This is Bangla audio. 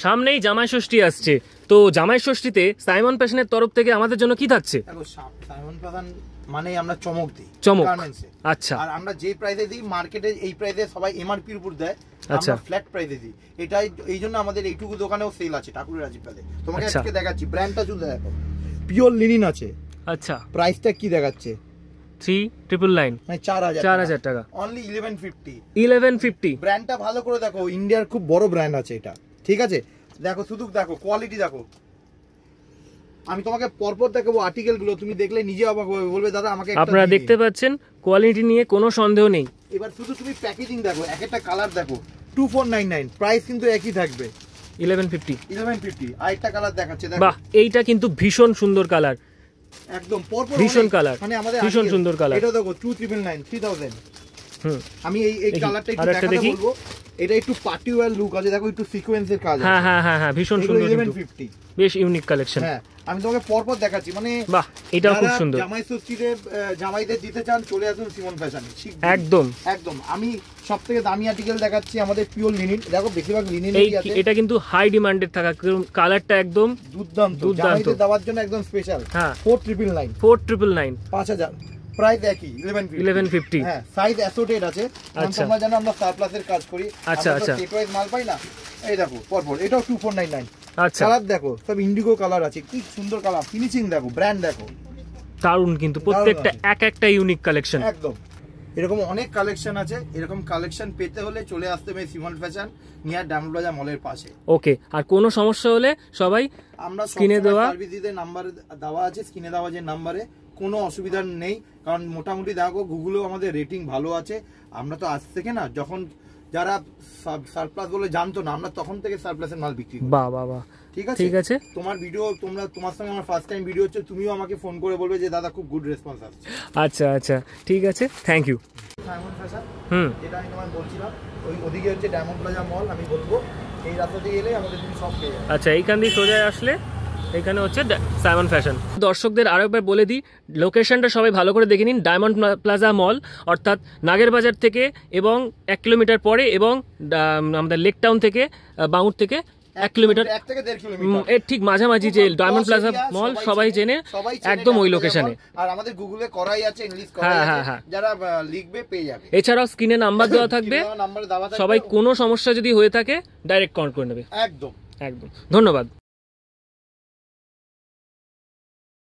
সামনেই জামাই ষষ্ঠী আসছে, তো জামাই ষষ্ঠীতে সাইমন ফ্যাশনের তরফ থেকে আমাদের জন্য কি থাকছে? দেখো সাইমন ফ্যাশন মানে আমরা চমক দিই, চমক। আচ্ছা, আর আমরা যে প্রাইসে দিই মার্কেটে এই প্রাইসে সবাই এমআরপির উপর দেয়, আমরা ফ্ল্যাট প্রাইসে দিই। এটাই এই জন্য আমাদের এইটুকু দোকানেও সেল আছে ঠাকুরের রাজীব প্লাজে। তোমাকে আজকে দেখাচ্ছি, ব্র্যান্ডটা শুধু দেখো, পিওর লিনিন আছে। আচ্ছা, প্রাইসটা কি দেখাচ্ছে? 3999 মানে 4000 টাকা, অনলি 1150। ব্র্যান্ডটা ভালো করে দেখো, ইন্ডিয়ার খুব বড় ব্র্যান্ড আছে এটা, ঠিক আছে? দেখো শুধু দেখো কোয়ালিটি দেখো। আমি তোমাকে পরপর দেখাবো আর্টিকেল গুলো, তুমি দেখলে নিজে অবাক হবে, বলবে দাদা আমাকে একটা। আপনারা দেখতে পাচ্ছেন কোয়ালিটি নিয়ে কোনো সন্দেহ নেই। এবার শুধু তুমি প্যাকেজিং দেখো, এক একটা কালার দেখো। 2499, প্রাইস কিন্তু একই থাকবে 1150। আর একটা কালার দেখাচ্ছে দেখো, বাহ এইটা কিন্তু ভীষণ সুন্দর কালার, একদম পরপর ভীষণ কালার, মানে আমাদের ভীষণ সুন্দর কালার। এটা দেখো 2999, 3000। আমি এই কালারটা একটু দেখাতে বলবো, এটা একটু পার্টি ওয়্যার লুক আছে, দেখো একটু সিকোয়েন্সের কাজ আছে। হ্যাঁ ভীষণ সুন্দর, 1150, বেশ ইউনিক কালেকশন। হ্যাঁ আমি তোমাকে পরপর দেখাচ্ছি, মানে বাহ এটাও খুব সুন্দর। জামাই ষষ্ঠীতে জামাইদের দিতে চান, চলে আসুন সিমন ফ্যাশনে, একদম একদম। আমি সবথেকে দামি আর্টিকেল দেখাচ্ছি, আমাদের পিওর লিনিন। দেখো বেশিরভাগ লিনিন আছে, এটা কিন্তু হাই ডিমান্ডেড থাকা, কালারটা একদম দুর্দান্ত, জামাইদের দেওয়ার জন্য একদম স্পেশাল। হ্যাঁ 4999, 5000, প্রাইস একই 1150। হ্যাঁ সাইজ অ্যাসোর্টেড আছে, তোমরা জানো আমরা সারপ্লাসের কাজ করি। আচ্ছা, সেট ওয়াইজ মাল পাই না। এই দেখো পরপর এটাও 2499। আচ্ছা, কালার দেখো সব ইন্ডিগো কালার আছে, কি সুন্দর কালার, ফিনিশিং দেখো, ব্র্যান্ড দেখো, দারুণ। কিন্তু প্রত্যেকটা এক একটা ইউনিক কালেকশন, একদম। এরকম অনেক কালেকশন আছে, এরকম কালেকশন পেতে হলে চলে আসতে হবে Simon fashion, near diamond plaza মলের পাশে। ওকে, আর কোনো সমস্যা হলে সবাই আমরা স্ক্রিনে দেওয়া সার্ভিসের নাম্বার দেওয়া আছে, স্ক্রিনে দেওয়া যে নাম্বারে, কোনো অসুবিধা নেই। কারণ মোটামুটি দেখো গুগলেও আমাদের রেটিং ভালো আছে। আমরা তো আজ থেকে না, যখন যারা সারপ্লাস বলে জানতো না, আমরা তখন থেকে সারপ্লাসের মাল বিক্রি করি। বাহ ঠিক আছে। তোমার ভিডিও, তোমার সঙ্গে আমার ফার্স্ট টাইম ভিডিও হচ্ছে, তুমিও আমাকে ফোন করে বলবে যে দাদা খুব গুড রেসপন্স আসছে। আচ্ছা ঠিক আছে, থ্যাংক ইউ। সাইমন ফ্যাশন, যেটা আমি তোমায় বলছিলাম, ওদিকে হচ্ছে ডায়মন্ড প্লাজা মল। আমি বলবো এই রাস্তা দিয়ে এলে আমাদের তুমি সব পেয়ে যাবে। আচ্ছা, এইখান দিয়ে সোজা আসলে এখানে হচ্ছে সাইমন ফ্যাশন। দর্শকদের আরো একবার বলে দিই, লোকেশনটা সবাই ভালো করে দেখে নিন। ডায়মন্ড প্লাজা মল, অর্থাৎ নাগের বাজার থেকে এবং 1 কিলোমিটার পরে, এবং আমাদের লেক টাউন থেকে, বাউর থেকে 1 কিলোমিটার, 1 থেকে 1.5 কিলোমিটার এর ঠিক মাঝামাঝি যে ডায়মন্ড প্লাজা মল সবাই চেনে, একদম ওই লোকেশনে। আর আমাদের গুগলে করাই আছে, ইংলিশ করাই আছে, যারা লিখবে পেয়ে যাবে। এছাড়াও স্ক্রিনে নাম্বার দেওয়া থাকবে, সবাই কোনো সমস্যা যদি হয়ে থাকে ডাইরেক্ট কল করে নেবে। একদম। ধন্যবাদ।